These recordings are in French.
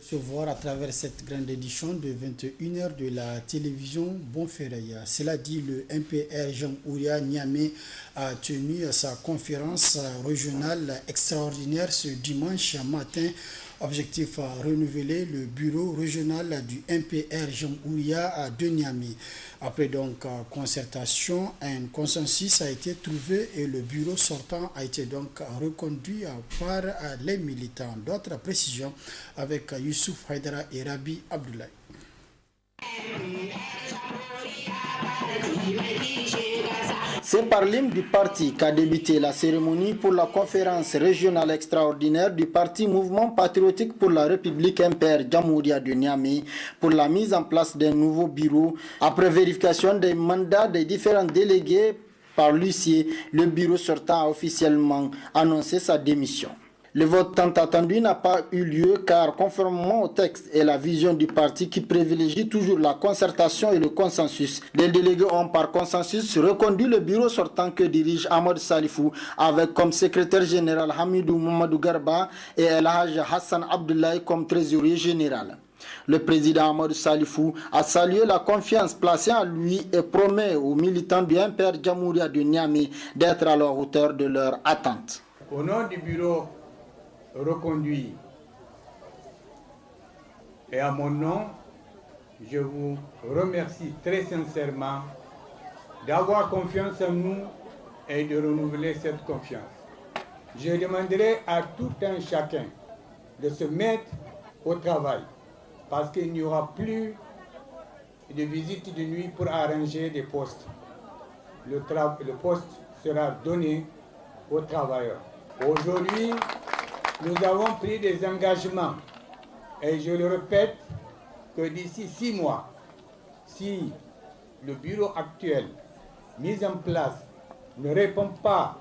Recevoir à travers cette grande édition de 21h de la télévision Bonferré. Cela dit, le MPR Jean Ouria Niamey a tenu sa conférence régionale extraordinaire ce dimanche matin. Objectif à renouveler le bureau régional du MPR Jean Ouria de Niamey. Après donc concertation, un consensus a été trouvé et le bureau sortant a été donc reconduit par les militants. D'autres précisions avec Youssouf Haïdara et Rabi Abdoulaye. C'est par l'hymne du parti qu'a débuté la cérémonie pour la conférence régionale extraordinaire du parti Mouvement Patriotique pour la République MPR Jamhouria de Niamey pour la mise en place d'un nouveau bureau. Après vérification des mandats des différents délégués par l'huissier, le bureau sortant a officiellement annoncé sa démission. Le vote tant attendu n'a pas eu lieu car, conformément au texte et la vision du parti qui privilégie toujours la concertation et le consensus, les délégués ont par consensus reconduit le bureau sortant que dirige Ahmed Salifou avec comme secrétaire général Hamidou Mamadou Garba et El Haj Hassan Abdoulaye comme trésorier général. Le président Ahmed Salifou a salué la confiance placée en lui et promet aux militants du MPR Jamhouria de Niamey d'être à la hauteur de leurs attentes. Au nom du bureau reconduit et à mon nom, je vous remercie très sincèrement d'avoir confiance en nous et de renouveler cette confiance. Je demanderai à tout un chacun de se mettre au travail parce qu'il n'y aura plus de visite de nuit pour arranger des postes. Le poste sera donné aux travailleurs. Aujourd'hui, nous avons pris des engagements et je le répète que d'ici 6 mois, si le bureau actuel mis en place ne répond pas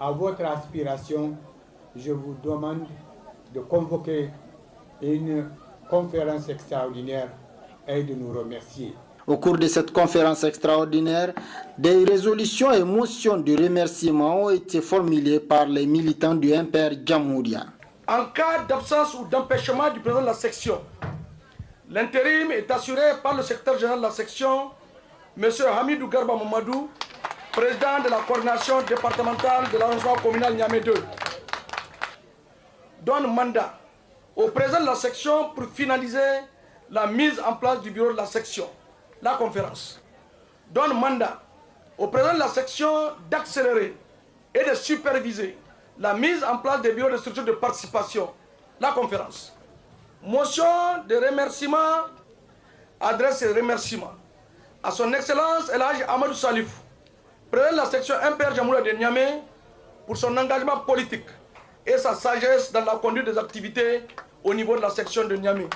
à votre aspiration, je vous demande de convoquer une conférence extraordinaire et de nous remercier. Au cours de cette conférence extraordinaire, des résolutions et motions de remerciement ont été formulées par les militants du MPR Jamhouria. En cas d'absence ou d'empêchement du président de la section, l'intérim est assuré par le secrétaire général de la section, M. Hamidou Garba Mamadou, président de la coordination départementale de l'arrondissement communal Niamey 2. Donne mandat au président de la section pour finaliser la mise en place du bureau de la section. La conférence donne mandat au président de la section d'accélérer et de superviser la mise en place des bureaux de structure de participation. La conférence. Motion de remerciement, adresse et remerciement à son Excellence El Haj Amadou Salifou, président de la section MPR Jamhouria de Niamey, pour son engagement politique et sa sagesse dans la conduite des activités au niveau de la section de Niamey.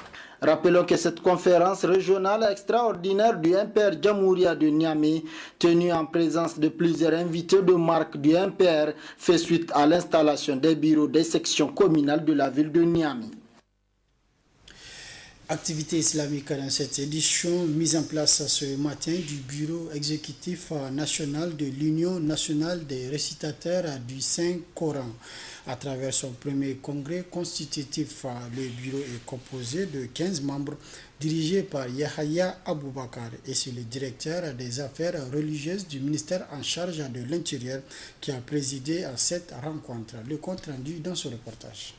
Rappelons que cette conférence régionale extraordinaire du MPR Jamhouria de Niamey, tenue en présence de plusieurs invités de marque du MPR, fait suite à l'installation des bureaux des sections communales de la ville de Niamey. Activité islamique dans cette édition, mise en place ce matin du bureau exécutif national de l'Union nationale des récitateurs du Saint-Coran. À travers son premier congrès constitutif, le bureau est composé de 15 membres dirigés par Yahya Aboubakar et c'est le directeur des affaires religieuses du ministère en charge de l'Intérieur qui a présidé à cette rencontre. Le compte rendu dans ce reportage.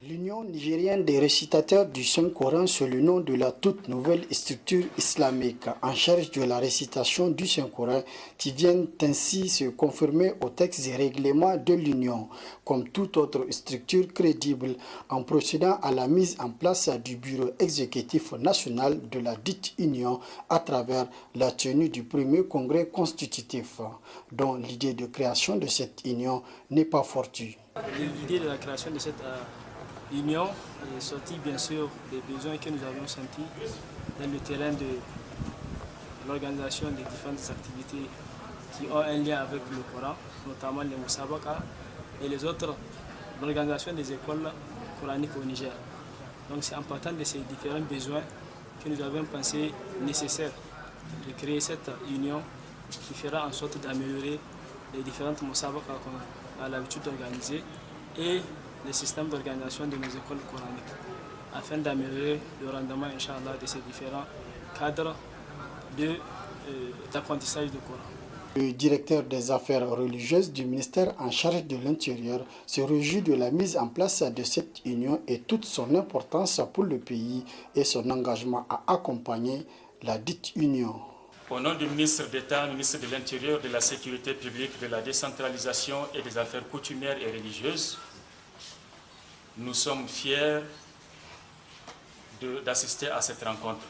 L'Union nigérienne des récitateurs du Saint-Coran, c'est le nom de la toute nouvelle structure islamique en charge de la récitation du Saint-Coran qui vient ainsi se conformer aux textes et règlements de l'Union, comme toute autre structure crédible, en procédant à la mise en place du bureau exécutif national de la dite Union à travers la tenue du premier congrès constitutif, dont l'idée de création de cette Union n'est pas fortuite. L'idée de la création de cette Union est sortie bien sûr des besoins que nous avions sentis dans le terrain de l'organisation des différentes activités qui ont un lien avec le Coran, notamment les Moussabaka et les autres l'organisation des écoles coraniques au Niger. Donc c'est en partant de ces différents besoins que nous avons pensé nécessaire de créer cette union qui fera en sorte d'améliorer les différentes Moussabaka qu'on a l'habitude d'organiser et les systèmes d'organisation de nos écoles coraniques afin d'améliorer le rendement, Inch'Allah, de ces différents cadres d'apprentissage du Coran. Le directeur des affaires religieuses du ministère en charge de l'Intérieur se réjouit de la mise en place de cette union et toute son importance pour le pays et son engagement à accompagner la dite union. Au nom du ministre d'État, ministre de l'Intérieur, de la Sécurité publique, de la décentralisation et des affaires coutumières et religieuses, nous sommes fiers d'assister à cette rencontre.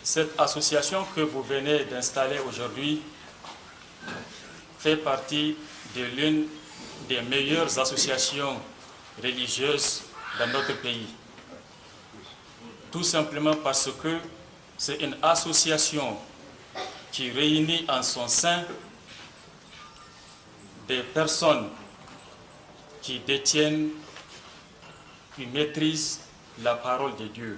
Cette association que vous venez d'installer aujourd'hui fait partie de l'une des meilleures associations religieuses dans notre pays. Tout simplement parce que c'est une association qui réunit en son sein des personnes qui détiennent, qui maîtrisent la parole de Dieu.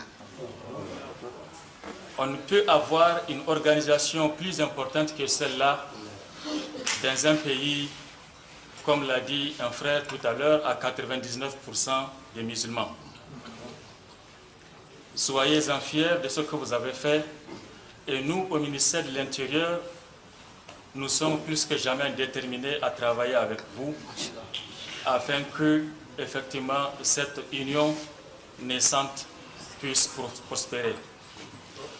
On ne peut avoir une organisation plus importante que celle-là dans un pays, comme l'a dit un frère tout à l'heure, à 99% des musulmans. Soyez-en fiers de ce que vous avez fait. Et nous, au ministère de l'Intérieur, nous sommes plus que jamais déterminés à travailler avec vous afin que, effectivement, cette union naissante puisse prospérer.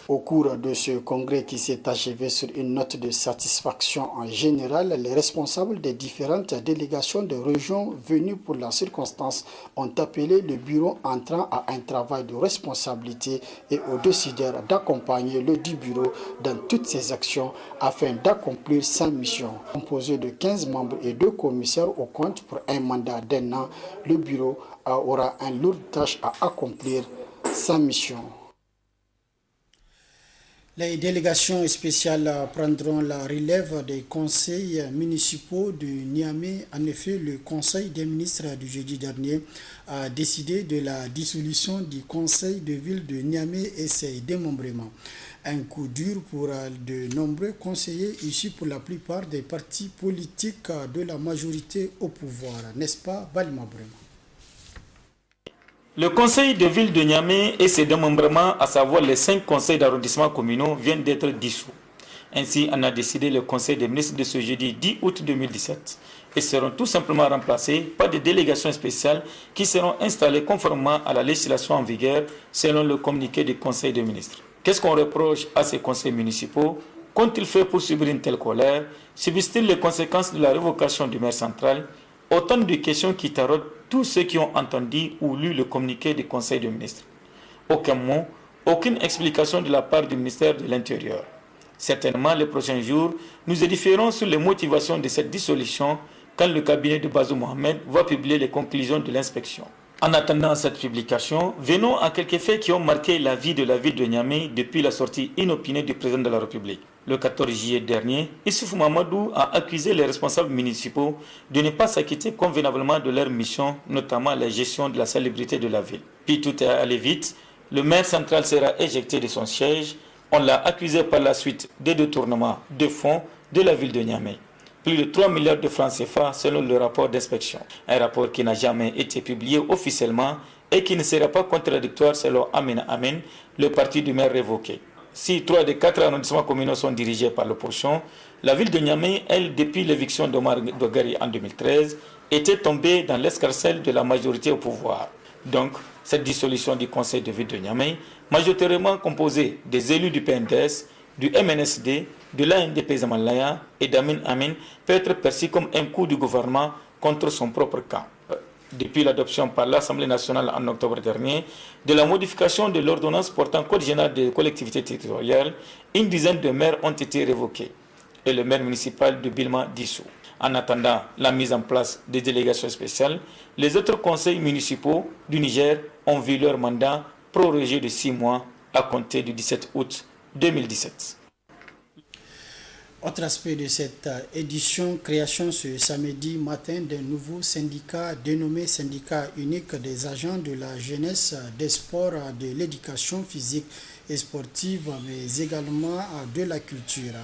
Au cours de ce congrès qui s'est achevé sur une note de satisfaction en général, les responsables des différentes délégations de régions venues pour la circonstance ont appelé le bureau entrant à un travail de responsabilité et aux décideurs d'accompagner le dit bureau dans toutes ses actions afin d'accomplir sa mission. Composé de 15 membres et 2 commissaires au compte pour un mandat d'1 an, le bureau aura une lourde tâche à accomplir sa mission. Les délégations spéciales prendront la relève des conseils municipaux de Niamey. En effet, le Conseil des ministres du jeudi dernier a décidé de la dissolution du Conseil de ville de Niamey et ses démembrements. Un coup dur pour de nombreux conseillers issus pour la plupart des partis politiques de la majorité au pouvoir. N'est-ce pas, Balima Brema? Le conseil de ville de Niamey et ses démembrements, à savoir les 5 conseils d'arrondissement communaux, viennent d'être dissous. Ainsi, on a décidé le conseil des ministres de ce jeudi 10 août 2017 et seront tout simplement remplacés par des délégations spéciales qui seront installées conformément à la législation en vigueur selon le communiqué du conseil des ministres. Qu'est-ce qu'on reproche à ces conseils municipaux? Qu'ont-ils fait pour subir une telle colère? Subissent-ils les conséquences de la révocation du maire central? Autant de questions qui taraudent tous ceux qui ont entendu ou lu le communiqué du Conseil des ministres. Aucun mot, aucune explication de la part du ministère de l'Intérieur. Certainement, les prochains jours, nous édifierons sur les motivations de cette dissolution quand le cabinet de Bazoum Mohamed va publier les conclusions de l'inspection. En attendant cette publication, venons à quelques faits qui ont marqué la vie de la ville de Niamey depuis la sortie inopinée du président de la République. Le 14 juillet dernier, Issoufou Mamadou a accusé les responsables municipaux de ne pas s'acquitter convenablement de leur mission, notamment la gestion de la salubrité de la ville. Puis tout est allé vite, le maire central sera éjecté de son siège. On l'a accusé par la suite des détournements de fonds de la ville de Niamey. Plus de 3 milliards de francs CFA selon le rapport d'inspection. Un rapport qui n'a jamais été publié officiellement et qui ne sera pas contradictoire selon Amina Amin, le parti du maire révoqué. Si 3 des 4 arrondissements communaux sont dirigés par l'opposition, la ville de Niamey, elle, depuis l'éviction d'Omar Dogari en 2013, était tombée dans l'escarcelle de la majorité au pouvoir. Donc, cette dissolution du conseil de ville de Niamey, majoritairement composée des élus du PNDS, du MNSD, de l'ANDP Zamalaya et d'Amin Amin, peut être perçue comme un coup du gouvernement contre son propre camp. Depuis l'adoption par l'Assemblée nationale en octobre dernier de la modification de l'ordonnance portant Code général des collectivités territoriales, une dizaine de maires ont été révoqués et le maire municipal de Bilma dissous. En attendant la mise en place des délégations spéciales, les autres conseils municipaux du Niger ont vu leur mandat prorogé de 6 mois à compter du 17 août 2017. Autre aspect de cette édition, création ce samedi matin d'un nouveau syndicat dénommé Syndicat unique des agents de la jeunesse, des sports, de l'éducation physique et sportive, mais également de la culture.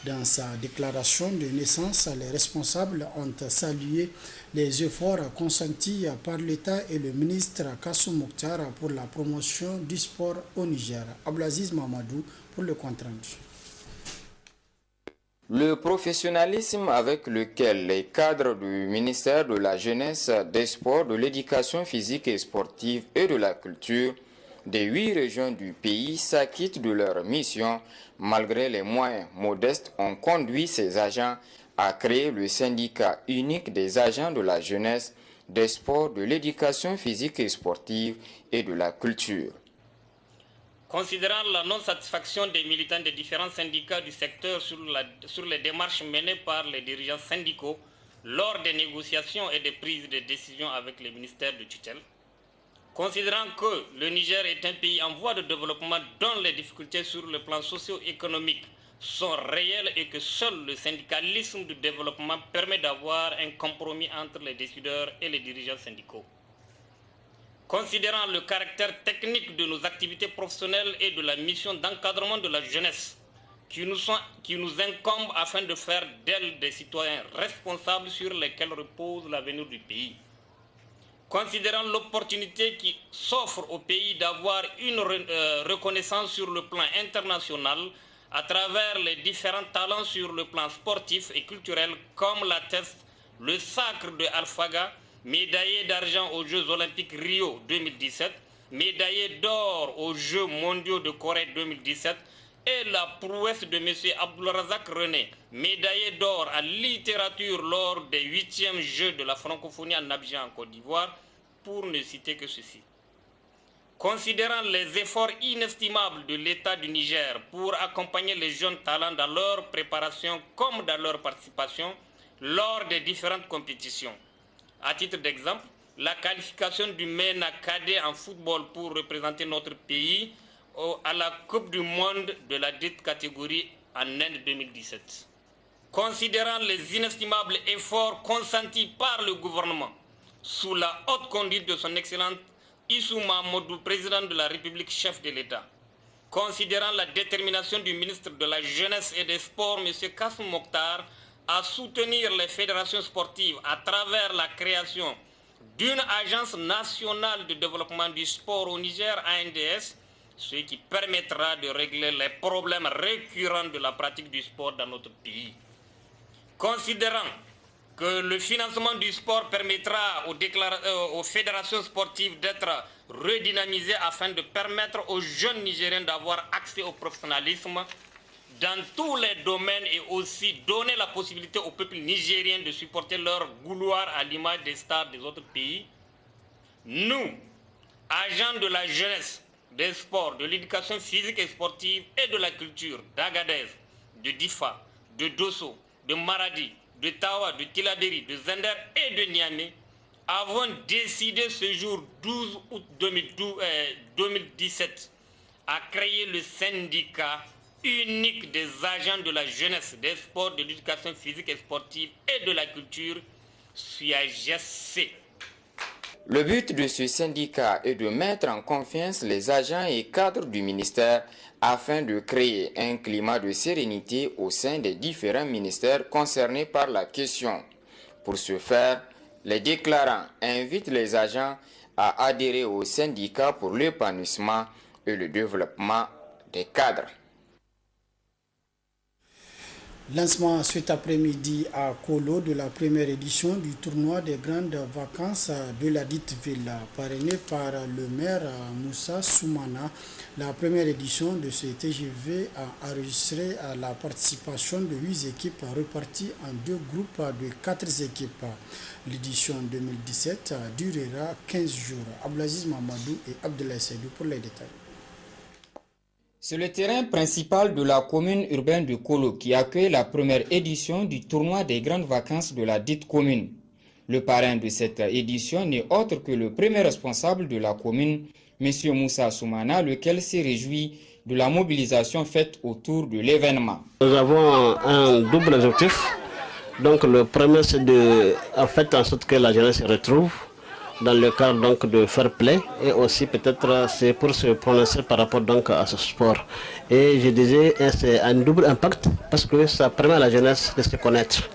Dans sa déclaration de naissance, les responsables ont salué les efforts consentis par l'État et le ministre Kassoum Mokhtar pour la promotion du sport au Niger. Abdelaziz Mamadou pour le compte rendu. Le professionnalisme avec lequel les cadres du ministère de la Jeunesse, des Sports, de l'Éducation physique et sportive et de la culture des 8 régions du pays s'acquittent de leur mission, malgré les moyens modestes, ont conduit ces agents à créer le syndicat unique des agents de la jeunesse, des sports, de l'éducation physique et sportive et de la culture. Considérant la non-satisfaction des militants des différents syndicats du secteur sur les démarches menées par les dirigeants syndicaux lors des négociations et des prises de décisions avec les ministères de tutelle, considérant que le Niger est un pays en voie de développement dont les difficultés sur le plan socio-économique sont réelles et que seul le syndicalisme du développement permet d'avoir un compromis entre les décideurs et les dirigeants syndicaux. Considérant le caractère technique de nos activités professionnelles et de la mission d'encadrement de la jeunesse qui nous incombe afin de faire d'elles des citoyens responsables sur lesquels repose l'avenir du pays. Considérant l'opportunité qui s'offre au pays d'avoir une reconnaissance sur le plan international à travers les différents talents sur le plan sportif et culturel comme l'atteste le sacre de Alphaga, médaillé d'argent aux Jeux Olympiques Rio 2017, médaillé d'or aux Jeux Mondiaux de Corée 2017 et la prouesse de M. Abdulrazak René, médaillé d'or en littérature lors des 8e Jeux de la francophonie en Abidjan en Côte d'Ivoire, pour ne citer que ceci. Considérant les efforts inestimables de l'État du Niger pour accompagner les jeunes talents dans leur préparation comme dans leur participation lors des différentes compétitions. À titre d'exemple, la qualification du MENA cadet en football pour représenter notre pays à la Coupe du Monde de la dite catégorie en Inde 2017. Considérant les inestimables efforts consentis par le gouvernement sous la haute conduite de son excellence Issou Mahamadou, président de la République, chef de l'État. Considérant la détermination du ministre de la Jeunesse et des Sports, M. Kassoum Mokhtar, à soutenir les fédérations sportives à travers la création d'une agence nationale de développement du sport au Niger, ANDS, ce qui permettra de régler les problèmes récurrents de la pratique du sport dans notre pays. Considérant que le financement du sport permettra aux fédérations sportives d'être redynamisées afin de permettre aux jeunes Nigériens d'avoir accès au professionnalisme dans tous les domaines et aussi donner la possibilité au peuple nigérien de supporter leur gouloir à l'image des stars des autres pays. Nous, agents de la jeunesse, des sports, de l'éducation physique et sportive et de la culture d'Agadez, de Difa, de Dosso, de Maradi, de Tawa, de Tilaberi, de Zender et de Niamey, avons décidé ce jour 12 août 2017 à créer le syndicat unique des agents de la jeunesse, des sports, de l'éducation physique et sportive et de la culture, SUAGESC. Le but de ce syndicat est de mettre en confiance les agents et cadres du ministère afin de créer un climat de sérénité au sein des différents ministères concernés par la question. Pour ce faire, les déclarants invitent les agents à adhérer au syndicat pour l'épanouissement et le développement des cadres. Lancement cet après-midi à Kolo de la première édition du tournoi des grandes vacances de la dite ville, parrainé par le maire Moussa Soumana. La première édition de ce TGV a enregistré la participation de 8 équipes reparties en 2 groupes de 4 équipes. L'édition 2017 durera 15 jours. Abdelaziz Mamadou et Abdoulaye Seydou pour les détails. C'est le terrain principal de la commune urbaine de Kolo qui accueille la première édition du tournoi des grandes vacances de la dite commune. Le parrain de cette édition n'est autre que le premier responsable de la commune, M. Moussa Soumana, lequel s'est réjoui de la mobilisation faite autour de l'événement. Nous avons un double objectif. Donc le premier, c'est en sorte que la jeunesse se retrouve dans le cadre donc de fair play, et aussi peut-être c'est pour se prononcer par rapport donc à ce sport. Et je disais, c'est un double impact parce que ça permet à la jeunesse de se connaître,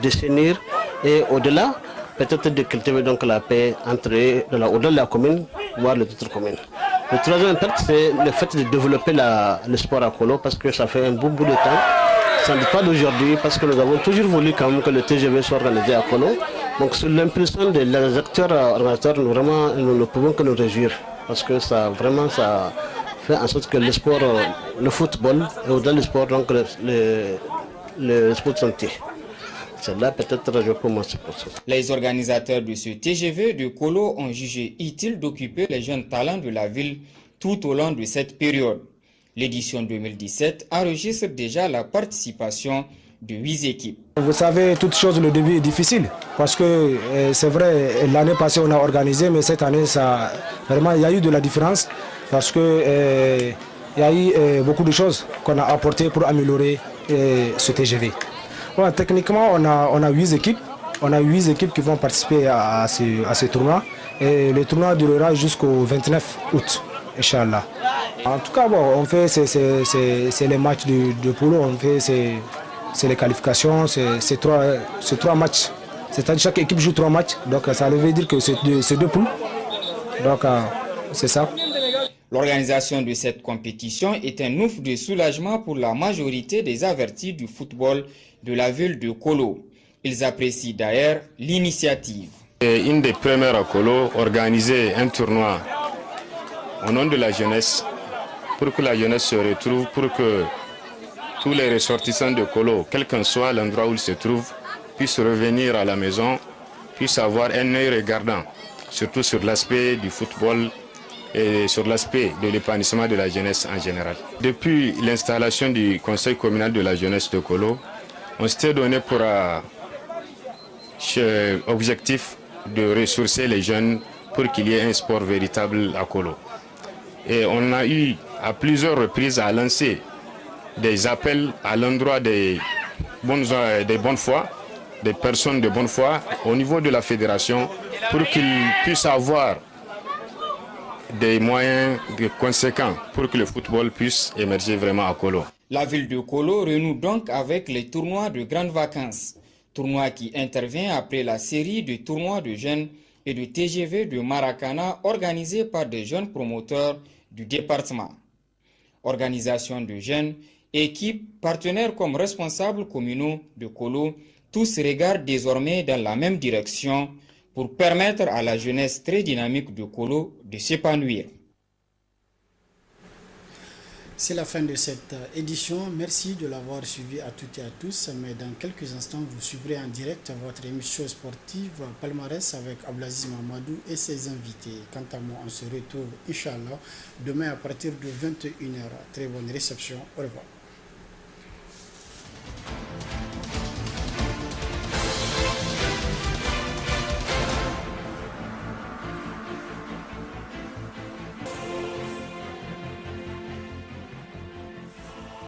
de s'unir et au-delà peut-être de cultiver donc la paix entre au-delà de la commune, voire les autres communes. Le troisième impact, c'est le fait de développer le sport à Kolo parce que ça fait un bout de temps. Ça n'est pas d'aujourd'hui parce que nous avons toujours voulu quand même que le TGV soit organisé à Kolo. Donc sur l'impulsion des acteurs organisateurs, nous ne pouvons que nous réjouir parce que ça fait en sorte que le sport, le football et au-delà du sport, donc le sport de santé. C'est là peut-être je peux commencer pour ça. Les organisateurs de ce TGV de Kolo ont jugé utile d'occuper les jeunes talents de la ville tout au long de cette période. L'édition 2017 enregistre déjà la participation de 8 équipes. Vous savez, toute chose, le début est difficile parce que c'est vrai, l'année passée on a organisé, mais cette année, vraiment, il y a eu de la différence parce que il y a eu beaucoup de choses qu'on a apportées pour améliorer ce TGV. Bon, techniquement, on a 8 équipes. On a 8 équipes qui vont participer à ce tournoi. Et le tournoi durera jusqu'au 29 août, Inch'Allah. En tout cas, bon, on fait c'est les matchs de polo, on fait c'est les qualifications, c'est 3 matchs. C'est-à-dire chaque équipe joue 3 matchs, donc ça veut dire que c'est 2 poules. Donc c'est ça. L'organisation de cette compétition est un ouf de soulagement pour la majorité des avertis du football de la ville de Kolo. Ils apprécient d'ailleurs l'initiative. Une des premières à Kolo, organiser un tournoi au nom de la jeunesse, pour que la jeunesse se retrouve, pour que tous les ressortissants de Kolo, quel qu'en soit l'endroit où ils se trouvent, puissent revenir à la maison, puissent avoir un œil regardant, surtout sur l'aspect du football et sur l'aspect de l'épanouissement de la jeunesse en général. Depuis l'installation du Conseil communal de la jeunesse de Kolo, on s'était donné pour objectif de ressourcer les jeunes pour qu'il y ait un sport véritable à Kolo. Et on a eu à plusieurs reprises à lancer des appels à l'endroit des bonnes foi, des personnes de bonne foi au niveau de la fédération pour qu'ils puissent avoir des moyens conséquents pour que le football puisse émerger vraiment à Kolo. La ville de Kolo renoue donc avec les tournois de grandes vacances, tournoi qui intervient après la série de tournois de jeunes et de TGV de Maracana organisés par des jeunes promoteurs du département. Organisation de jeunes, équipes, partenaires comme responsables communaux de Kolo, tous regardent désormais dans la même direction pour permettre à la jeunesse très dynamique de Kolo de s'épanouir. C'est la fin de cette édition. Merci de l'avoir suivi à toutes et à tous. Mais dans quelques instants, vous suivrez en direct votre émission sportive Palmarès avec Ablaziz Mamadou et ses invités. Quant à moi, on se retrouve, Inch'Allah, demain à partir de 21h. Très bonne réception. Au revoir.